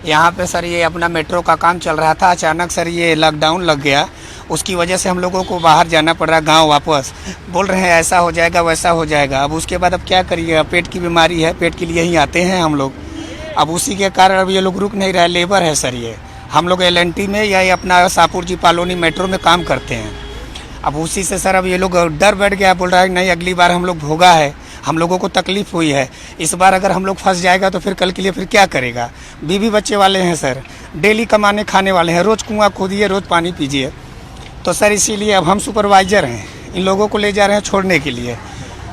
यहाँ पे सर ये अपना मेट्रो का काम चल रहा था, अचानक सर ये लॉकडाउन लग गया। उसकी वजह से हम लोगों को बाहर जाना पड़ रहा गांव वापस। बोल रहे हैं ऐसा हो जाएगा वैसा हो जाएगा। अब उसके बाद अब क्या करिएगा, पेट की बीमारी है, पेट के लिए ही आते हैं हम लोग। अब उसी के कारण अब ये लोग रुक नहीं रहे। लेबर है सर ये, हम लोग LNT में या ये अपना शाहपुर जी पालोनी मेट्रो में काम करते हैं। अब उसी से सर अब ये लोग डर बैठ गया, बोल रहा है नहीं अगली बार हम लोग भोगा है, हम लोगों को तकलीफ हुई है, इस बार अगर हम लोग फंस जाएगा तो फिर कल के लिए फिर क्या करेगा। बीवी बच्चे वाले हैं सर, डेली कमाने खाने वाले हैं, रोज़ कुआं खोदिए रोज़ पानी पीजिए। तो सर इसीलिए अब हम सुपरवाइज़र हैं, इन लोगों को ले जा रहे हैं छोड़ने के लिए।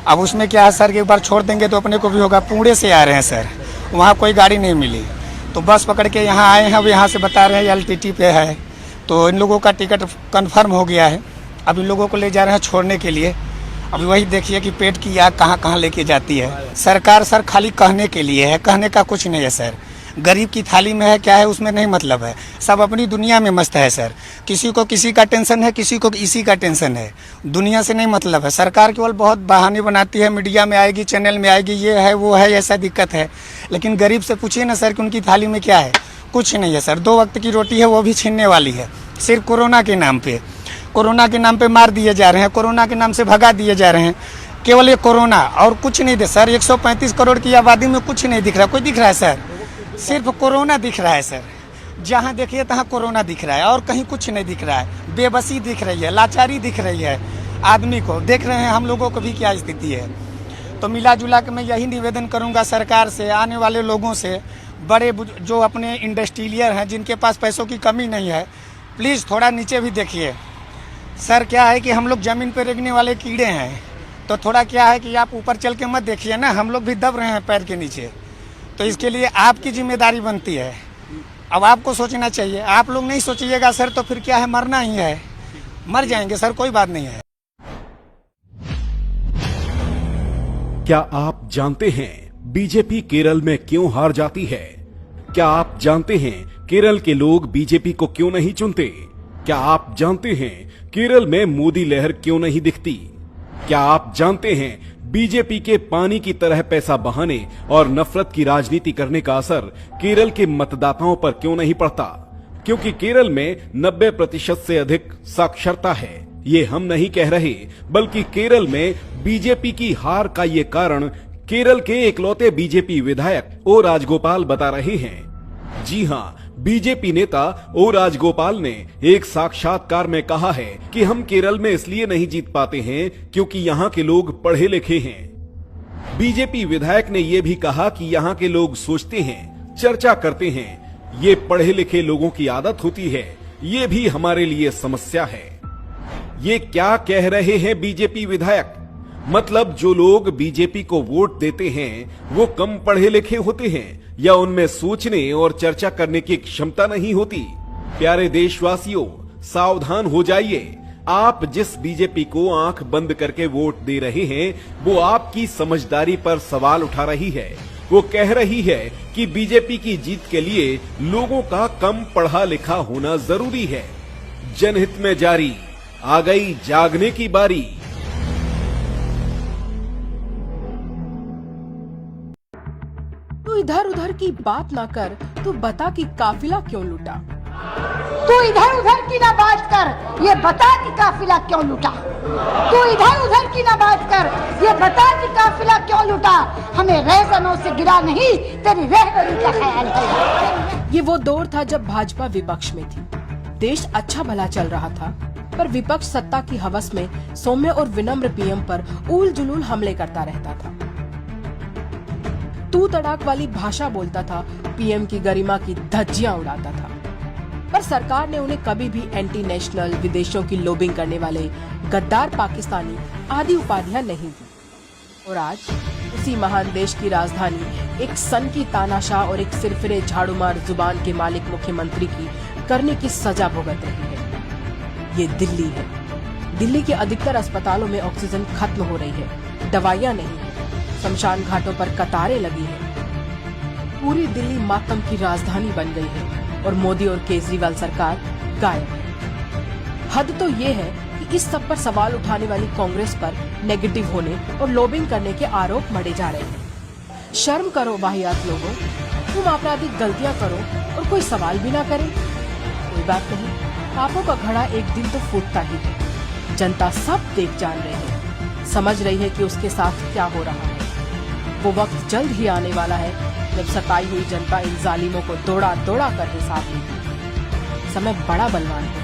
अब उसमें क्या है सर कि एक बार छोड़ देंगे तो अपने को भी होगा। पुणे से आ रहे हैं सर, वहाँ कोई गाड़ी नहीं मिली तो बस पकड़ के यहाँ आए हैं। अब यहाँ से बता रहे हैं LTT पे है, तो इन लोगों का टिकट कन्फर्म हो गया है। अब इन लोगों को ले जा रहे हैं छोड़ने के लिए। अभी वही देखिए कि पेट की आग कहाँ कहाँ लेके जाती है। सरकार सर खाली कहने के लिए है, कहने का कुछ नहीं है सर। गरीब की थाली में है क्या है उसमें नहीं मतलब है, सब अपनी दुनिया में मस्त है सर। किसी को किसी का टेंशन है, किसी को इसी का टेंशन है, दुनिया से नहीं मतलब है। सरकार केवल बहुत बहाने बनाती है, मीडिया में आएगी, चैनल में आएगी, ये है वो है, ऐसा दिक्कत है। लेकिन गरीब से पूछिए ना सर कि उनकी थाली में क्या है, कुछ नहीं है सर। 2 वक्त की रोटी है वो भी छीनने वाली है, सिर्फ कोरोना के नाम पे। कोरोना के नाम पे मार दिए जा रहे हैं, कोरोना के नाम से भगा दिए जा रहे हैं। केवल ये कोरोना और कुछ नहीं दे सर। 135 करोड़ की आबादी में कुछ नहीं दिख रहा। कोई दिख रहा है सर? सिर्फ कोरोना दिख रहा है सर। जहाँ देखिए तहाँ कोरोना दिख रहा है और कहीं कुछ नहीं दिख रहा है। बेबसी दिख रही है, लाचारी दिख रही है आदमी को। देख रहे हैं हम लोगों को भी क्या स्थिति है। तो मिला जुला के मैं यही निवेदन करूँगा सरकार से, आने वाले लोगों से, बड़े जो अपने इंडस्ट्रियल हैं जिनके पास पैसों की कमी नहीं है, प्लीज़ थोड़ा नीचे भी देखिए सर। क्या है कि हम लोग ज़मीन पर रेंगने वाले कीड़े हैं, तो थोड़ा क्या है कि आप ऊपर चल के मत देखिए ना, हम लोग भी दब रहे हैं पैर के नीचे। तो इसके लिए आपकी जिम्मेदारी बनती है, अब आपको सोचना चाहिए। आप लोग नहीं सोचिएगा सर तो फिर क्या है, मरना ही है, मर जाएंगे सर, कोई बात नहीं है। क्या आप जानते हैं बीजेपी केरल में क्यों हार जाती है? क्या आप जानते हैं केरल के लोग बीजेपी को क्यों नहीं चुनते? क्या आप जानते हैं केरल में मोदी लहर क्यों नहीं दिखती? क्या आप जानते हैं बीजेपी के पानी की तरह पैसा बहाने और नफरत की राजनीति करने का असर केरल के मतदाताओं पर क्यों नहीं पड़ता? क्योंकि केरल में 90% से अधिक साक्षरता है। ये हम नहीं कह रहे, बल्कि केरल में बीजेपी की हार का ये कारण केरल के इकलौते बीजेपी विधायक ओ राजगोपाल बता रहे हैं। जी हाँ, बीजेपी नेता ओ राजगोपाल ने एक साक्षात्कार में कहा है कि हम केरल में इसलिए नहीं जीत पाते हैं क्योंकि यहाँ के लोग पढ़े लिखे हैं। बीजेपी विधायक ने यह भी कहा कि यहाँ के लोग सोचते हैं, चर्चा करते हैं। ये पढ़े लिखे लोगों की आदत होती है, ये भी हमारे लिए समस्या है। ये क्या कह रहे हैं बीजेपी विधायक? मतलब जो लोग बीजेपी को वोट देते हैं वो कम पढ़े लिखे होते हैं या उनमें सोचने और चर्चा करने की क्षमता नहीं होती? प्यारे देशवासियों, सावधान हो जाइए। आप जिस बीजेपी को आंख बंद करके वोट दे रहे हैं वो आपकी समझदारी पर सवाल उठा रही है। वो कह रही है कि बीजेपी की जीत के लिए लोगों का कम पढ़ा लिखा होना जरूरी है। जनहित में जारी, आ गई जागने की बारी। तू इधर उधर की बात ना कर, तू बता कि काफिला क्यों लूटा। तू इधर उधर की ना बात कर, ये बता कि काफिला क्यों लूटा। तू इधर उधर की ना बात कर, ये बता कि काफिला क्यों लूटा। हमें रहजनों से गिरा नहीं, तेरी रहबरी का ख्याल है। ये वो दौर था जब भाजपा विपक्ष में थी। देश अच्छा भला चल रहा था, पर विपक्ष सत्ता की हवस में सौम्य और विनम्र पीएम पर उल जुलूल हमले करता रहता था। तू तड़ाक वाली भाषा बोलता था, पीएम की गरिमा की धज्जियां उड़ाता था। पर सरकार ने उन्हें कभी भी एंटी नेशनल, विदेशों की लोबिंग करने वाले, गद्दार पाकिस्तानी आदि उपाधियां नहीं दी। और आज उसी महान देश की राजधानी एक सन की तानाशाह और एक सिरफिरे झाड़ूमार जुबान के मालिक मुख्यमंत्री की करने की सजा भुगत रही है। ये दिल्ली है। दिल्ली के अधिकतर अस्पतालों में ऑक्सीजन खत्म हो रही है, दवाइयां नहीं है, शमशान घाटों पर कतारें लगी हैं। पूरी दिल्ली मातम की राजधानी बन गई है और मोदी और केजरीवाल सरकार गायब है। हद तो ये है कि इस सब पर सवाल उठाने वाली कांग्रेस पर नेगेटिव होने और लॉबिंग करने के आरोप मढ़े जा रहे हैं। शर्म करो वाहियात लोगों, तुम आपराधिक गलतियां करो और कोई सवाल भी ना करे? कोई बात नहीं, पापों का घड़ा एक दिन तो फूटता ही है। जनता सब देख जान रही है, समझ रही है कि उसके साथ क्या हो रहा है। वो वक्त जल्द ही आने वाला है जब सताई हुई जनता इन जालिमों को दौड़ा दौड़ा कर हिसाब लेगी। समय बड़ा बलवान है,